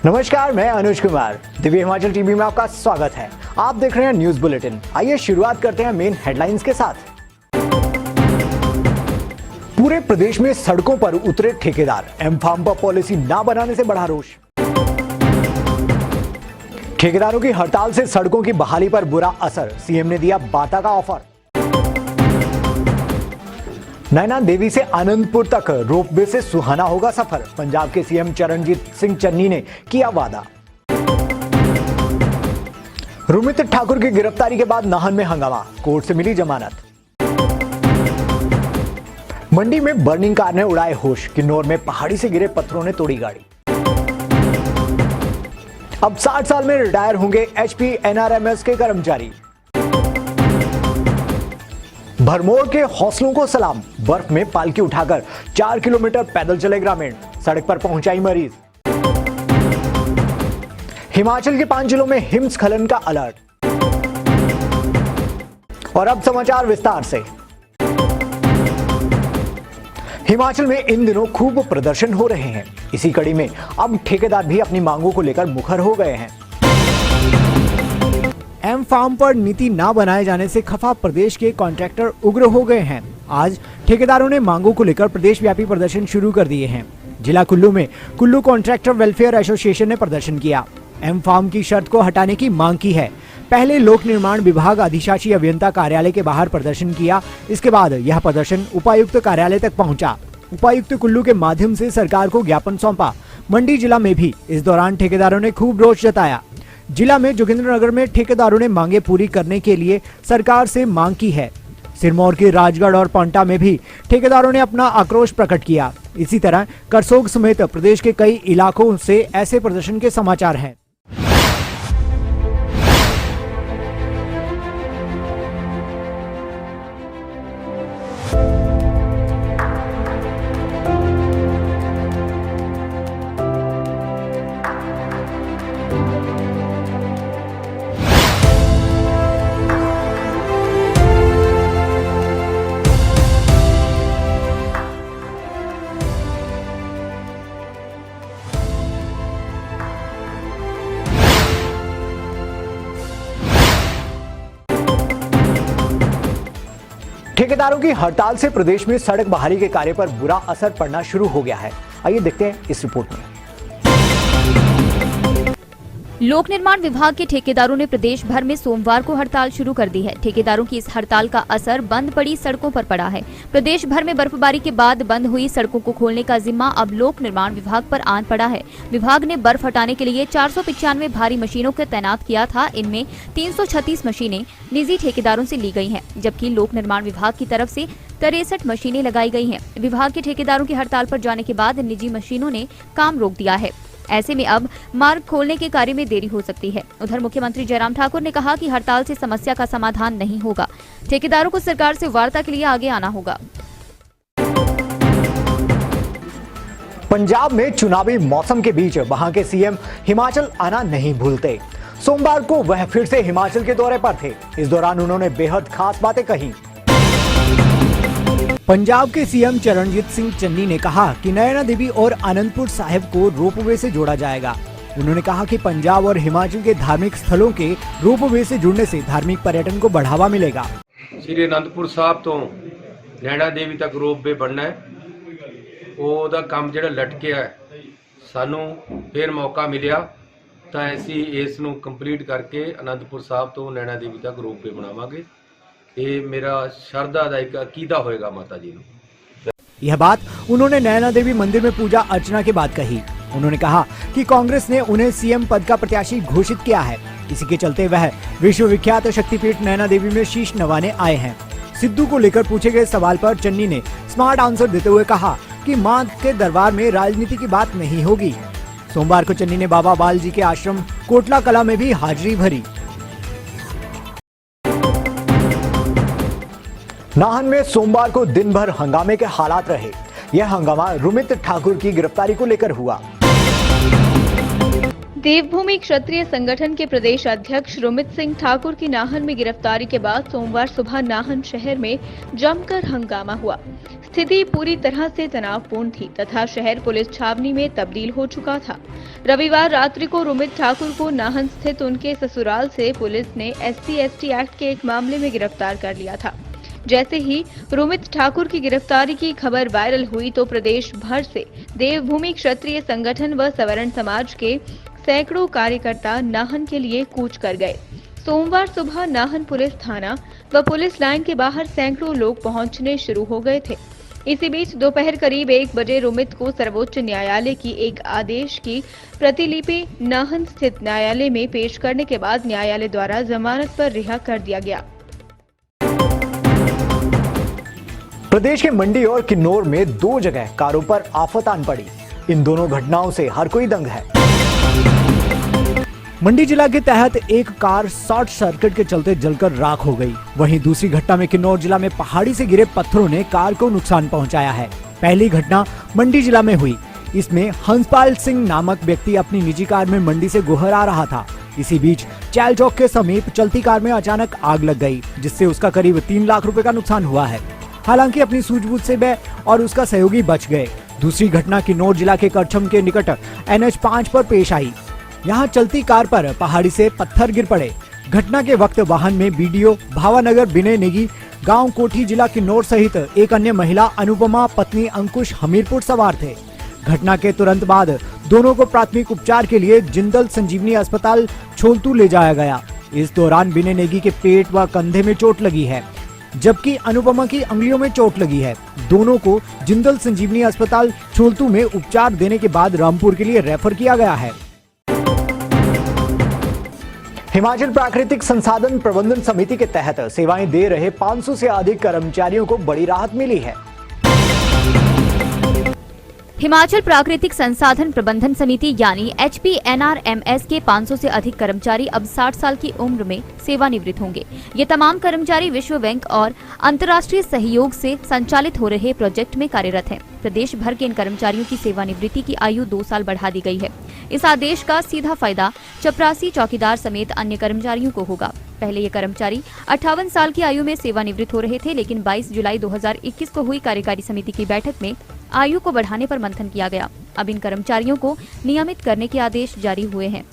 नमस्कार, मैं अनुज कुमार। दिव्य हिमाचल टीवी में आपका स्वागत है। आप देख रहे हैं न्यूज बुलेटिन। आइए शुरुआत करते हैं मेन हेडलाइंस के साथ। पूरे प्रदेश में सड़कों पर उतरे ठेकेदार, एम फार्म पर पॉलिसी ना बनाने से बढ़ा रोष। ठेकेदारों की हड़ताल से सड़कों की बहाली पर बुरा असर, सीएम ने दिया वार्ता का ऑफर। नैना देवी से आनंदपुर तक रोपवे से सुहाना होगा सफर, पंजाब के सीएम चरणजीत सिंह चन्नी ने किया वादा। रोमित ठाकुर की गिरफ्तारी के बाद नाहन में हंगामा, कोर्ट से मिली जमानत। मंडी में बर्निंग कार ने उड़ाए होश, किन्नौर में पहाड़ी से गिरे पत्थरों ने तोड़ी गाड़ी। अब 60 साल में रिटायर होंगे एचपी एनआरएमएस के कर्मचारी। भरमौर के हौसलों को सलाम, बर्फ में पालकी उठाकर 4 किलोमीटर पैदल चले ग्रामीण, सड़क पर पहुंचाई मरीज। हिमाचल के 5 जिलों में हिमस्खलन का अलर्ट। और अब समाचार विस्तार से। हिमाचल में इन दिनों खूब प्रदर्शन हो रहे हैं। इसी कड़ी में अब ठेकेदार भी अपनी मांगों को लेकर मुखर हो गए हैं। एम फार्म पर नीति ना बनाए जाने से खफा प्रदेश के कॉन्ट्रैक्टर उग्र हो गए हैं। आज ठेकेदारों ने मांगों को लेकर प्रदेश व्यापी प्रदर्शन शुरू कर दिए हैं। जिला कुल्लू में कुल्लू कॉन्ट्रैक्टर वेलफेयर एसोसिएशन ने प्रदर्शन किया, एम फार्म की शर्त को हटाने की मांग की है। पहले लोक निर्माण विभाग अधिशासी अभियंता कार्यालय के बाहर प्रदर्शन किया, इसके बाद यह प्रदर्शन उपायुक्त कार्यालय तक पहुंचा। उपायुक्त कुल्लू के माध्यम से सरकार को ज्ञापन सौंपा। मंडी जिला में भी इस दौरान ठेकेदारों ने खूब रोष जताया। जिला में जोगिंद्रनगर में ठेकेदारों ने मांगे पूरी करने के लिए सरकार से मांग की है। सिरमौर के राजगढ़ और पांटा में भी ठेकेदारों ने अपना आक्रोश प्रकट किया। इसी तरह करसोग समेत प्रदेश के कई इलाकों से ऐसे प्रदर्शन के समाचार हैं। ठेकेदारों की हड़ताल से प्रदेश में सड़क बहाली के कार्य पर बुरा असर पड़ना शुरू हो गया है। आइए देखते हैं इस रिपोर्ट में। लोक निर्माण विभाग के ठेकेदारों ने प्रदेश भर में सोमवार को हड़ताल शुरू कर दी है। ठेकेदारों की इस हड़ताल का असर बंद पड़ी सड़कों पर पड़ा है। प्रदेश भर में बर्फबारी के बाद बंद हुई सड़कों को खोलने का जिम्मा अब लोक निर्माण विभाग पर आन पड़ा है। विभाग ने बर्फ हटाने के लिए 495 भारी मशीनों को तैनात किया था। इनमें 336 मशीनें निजी ठेकेदारों से ली गई हैं, जबकि लोक निर्माण विभाग की तरफ से 63 मशीनें लगाई गई हैं। विभाग के ठेकेदारों की हड़ताल पर जाने के बाद निजी मशीनों ने काम रोक दिया है। ऐसे में अब मार्ग खोलने के कार्य में देरी हो सकती है। उधर मुख्यमंत्री जयराम ठाकुर ने कहा कि हड़ताल से समस्या का समाधान नहीं होगा। ठेकेदारों को सरकार से वार्ता के लिए आगे आना होगा। पंजाब में चुनावी मौसम के बीच वहां के सीएम हिमाचल आना नहीं भूलते। सोमवार को वह फिर से हिमाचल के दौरे पर थे। इस दौरान उन्होंने बेहद खास बातें कही। पंजाब के सीएम चरणजीत सिंह चन्नी ने कहा कि नैना देवी और आनंदपुर साहिब को रोपवे से जोड़ा जाएगा। उन्होंने कहा कि पंजाब और हिमाचल के धार्मिक स्थलों के रोपवे से जुड़ने से धार्मिक पर्यटन को बढ़ावा मिलेगा। श्री आनंदपुर साहब तो नैना देवी तक रोपवे बनना है, ਉਹਦਾ ਕੰਮ ਜਿਹੜਾ ਲਟਕਿਆ ਸਾਨੂੰ ਫਿਰ ਮੌਕਾ ਮਿਲਿਆ ਤਾਂ ਅਸੀਂ ਇਸ ਨੂੰ ਕੰਪਲੀਟ ਕਰਕੇ ਆਨੰਦਪੁਰ ਸਾਹਿਬ ਤੋਂ ਨੈਣਾ ਦੇवी तक रोपवे बनावांगे। ये मेरा श्रद्धा का एक अकीदा होएगा माता जी को। यह बात उन्होंने नैना देवी मंदिर में पूजा अर्चना के बाद कही। उन्होंने कहा कि कांग्रेस ने उन्हें सीएम पद का प्रत्याशी घोषित किया है। इसी के चलते वह विश्वविख्यात शक्तिपीठ नैना देवी में शीश नवाने आए हैं। सिद्धू को लेकर पूछे गए सवाल पर चन्नी ने स्मार्ट आंसर देते हुए कहा कि मां के दरबार में राजनीति की बात नहीं होगी। सोमवार को चन्नी ने बाबा बाल जी के आश्रम कोटला कला में भी हाजिरी भरी। नाहन में सोमवार को दिन भर हंगामे के हालात रहे। यह हंगामा रोमित ठाकुर की गिरफ्तारी को लेकर हुआ। देवभूमि क्षत्रिय संगठन के प्रदेश अध्यक्ष रोमित सिंह ठाकुर की नाहन में गिरफ्तारी के बाद सोमवार सुबह नाहन शहर में जमकर हंगामा हुआ। स्थिति पूरी तरह से तनावपूर्ण थी तथा शहर पुलिस छावनी में तब्दील हो चुका था। रविवार रात्रि को रोमित ठाकुर को नाहन स्थित उनके ससुराल से पुलिस ने SC/ST एक्ट के एक मामले में गिरफ्तार कर लिया था। जैसे ही रोमित ठाकुर की गिरफ्तारी की खबर वायरल हुई तो प्रदेश भर से देवभूमि क्षत्रिय संगठन व सवर्ण समाज के सैकड़ों कार्यकर्ता नाहन के लिए कूच कर गए। सोमवार सुबह नाहन पुलिस थाना व पुलिस लाइन के बाहर सैकड़ों लोग पहुंचने शुरू हो गए थे। इसी बीच दोपहर करीब 1 बजे रोमित को सर्वोच्च न्यायालय की एक आदेश की प्रतिलिपि नाहन स्थित न्यायालय में पेश करने के बाद न्यायालय द्वारा जमानत पर रिहा कर दिया गया। प्रदेश के मंडी और किन्नौर में 2 जगह कारों पर आफत आन पड़ी। इन दोनों घटनाओं से हर कोई दंग है। मंडी जिला के तहत एक कार शॉर्ट सर्किट के चलते जलकर राख हो गई। वहीं दूसरी घटना में किन्नौर जिला में पहाड़ी से गिरे पत्थरों ने कार को नुकसान पहुंचाया है। पहली घटना मंडी जिला में हुई। इसमें हंसपाल सिंह नामक व्यक्ति अपनी निजी कार में मंडी से गोहर आ रहा था। इसी बीच चैल चौक के समीप चलती कार में अचानक आग लग गई, जिससे उसका करीब 3 लाख रुपए का नुकसान हुआ है। हालांकि अपनी सूझबूझ से वह और उसका सहयोगी बच गए। दूसरी घटना किन्नौर जिला के करछम के निकट NH 5 पर पेश आई। यहाँ चलती कार पर पहाड़ी से पत्थर गिर पड़े। घटना के वक्त वाहन में BDO भावानगर विनय नेगी गांव कोठी जिला किन्नौर सहित एक अन्य महिला अनुपमा पत्नी अंकुश हमीरपुर सवार थे। घटना के तुरंत बाद दोनों को प्राथमिक उपचार के लिए जिंदल संजीवनी अस्पताल छोलतू ले जाया गया। इस दौरान विनय नेगी के पेट व कंधे में चोट लगी है, जबकि अनुपमा की अंगुलियों में चोट लगी है। दोनों को जिंदल संजीवनी अस्पताल छोलतू में उपचार देने के बाद रामपुर के लिए रेफर किया गया है। हिमाचल प्राकृतिक संसाधन प्रबंधन समिति के तहत सेवाएं दे रहे 500 से अधिक कर्मचारियों को बड़ी राहत मिली है। हिमाचल प्राकृतिक संसाधन प्रबंधन समिति यानी HPNRMS के 500 से अधिक कर्मचारी अब 60 साल की उम्र में सेवानिवृत्त होंगे। ये तमाम कर्मचारी विश्व बैंक और अंतर्राष्ट्रीय सहयोग से संचालित हो रहे प्रोजेक्ट में कार्यरत हैं। प्रदेश भर के इन कर्मचारियों की सेवानिवृत्ति की आयु 2 साल बढ़ा दी गई है। इस आदेश का सीधा फायदा चपरासी, चौकीदार समेत अन्य कर्मचारियों को होगा। पहले ये कर्मचारी 58 साल की आयु में सेवानिवृत्त हो रहे थे, लेकिन 22 जुलाई 2021 को हुई कार्यकारी समिति की बैठक में आयु को बढ़ाने पर मंथन किया गया। अब इन कर्मचारियों को नियमित करने के आदेश जारी हुए हैं।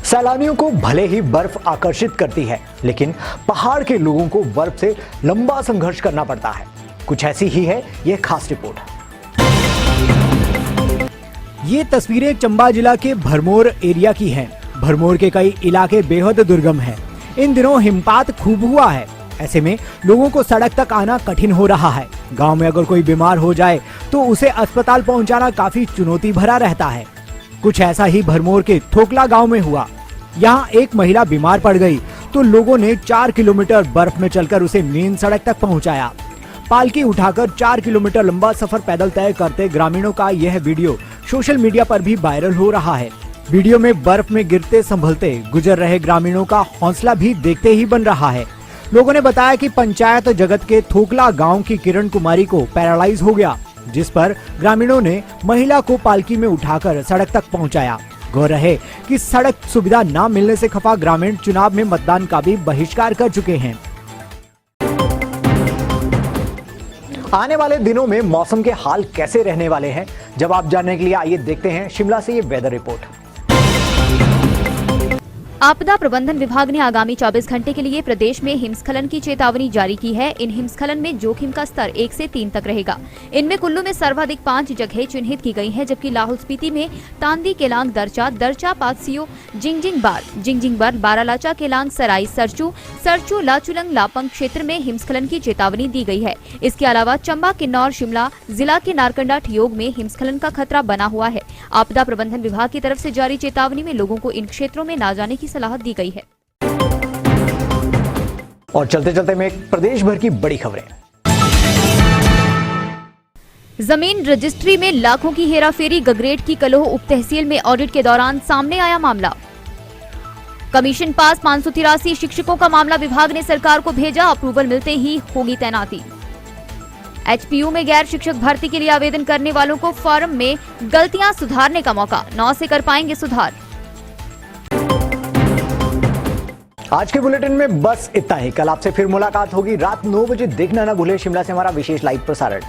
सैलानियों को भले ही बर्फ आकर्षित करती है, लेकिन पहाड़ के लोगों को बर्फ से लंबा संघर्ष करना पड़ता है। कुछ ऐसी ही है यह खास रिपोर्ट। ये तस्वीरें चंबा जिला के भरमौर एरिया की हैं। भरमौर के कई इलाके बेहद दुर्गम हैं। इन दिनों हिमपात खूब हुआ है। ऐसे में लोगों को सड़क तक आना कठिन हो रहा है। गांव में अगर कोई बीमार हो जाए तो उसे अस्पताल पहुंचाना काफी चुनौती भरा रहता है। कुछ ऐसा ही भरमौर के थोकला गांव में हुआ। यहाँ एक महिला बीमार पड़ गई तो लोगों ने 4 किलोमीटर बर्फ में चलकर उसे मेन सड़क तक पहुंचाया। पालकी उठाकर 4 किलोमीटर लंबा सफर पैदल तय करते ग्रामीणों का यह वीडियो सोशल मीडिया पर भी वायरल हो रहा है। वीडियो में बर्फ में गिरते संभलते गुजर रहे ग्रामीणों का हौसला भी देखते ही बन रहा है। लोगों ने बताया कि पंचायत जगत के थोकला गांव की किरण कुमारी को पैरालाइज हो गया, जिस पर ग्रामीणों ने महिला को पालकी में उठाकर सड़क तक पहुंचाया। गौर रहे कि सड़क सुविधा न मिलने से खफा ग्रामीण चुनाव में मतदान का भी बहिष्कार कर चुके हैं। आने वाले दिनों में मौसम के हाल कैसे रहने वाले हैं, जवाब जानने के लिए आइए देखते हैं शिमला से ये वेदर रिपोर्ट। आपदा प्रबंधन विभाग ने आगामी 24 घंटे के लिए प्रदेश में हिमस्खलन की चेतावनी जारी की है। इन हिमस्खलन में जोखिम का स्तर 1 से 3 तक रहेगा। इनमें कुल्लू में सर्वाधिक 5 जगह चिन्हित की गई हैं, जबकि लाहौल स्पीति में तांदी, केलांग, दरचा, पातसियो, जिंगजिंगबार, बारालाचा, केलांग, सराय, सरचू, लाचुलंग, लापंग क्षेत्र में हिमस्खलन की चेतावनी दी गई है। इसके अलावा चंबा, किन्नौर, शिमला जिला के नारकंडा, ठियोग में हिमस्खलन का खतरा बना हुआ है। आपदा प्रबंधन विभाग की तरफ से जारी चेतावनी में लोगों को इन क्षेत्रों में न जाने की सलाह दी गई है। और चलते चलते में प्रदेश भर की बड़ी खबरें। जमीन रजिस्ट्री में लाखों की हेराफेरी, गगरेट की कलोह उप तहसील में ऑडिट के दौरान सामने आया मामला। कमीशन पास 583 शिक्षकों का मामला विभाग ने सरकार को भेजा, अप्रूवल मिलते ही होगी तैनाती। HPU में गैर शिक्षक भर्ती के लिए आवेदन करने वालों को फॉर्म में गलतियां सुधारने का मौका, 9 से कर पाएंगे सुधार। आज के बुलेटिन में बस इतना ही। कल आपसे फिर मुलाकात होगी रात 9 बजे। देखना ना भूले शिमला से हमारा विशेष लाइव प्रसारण।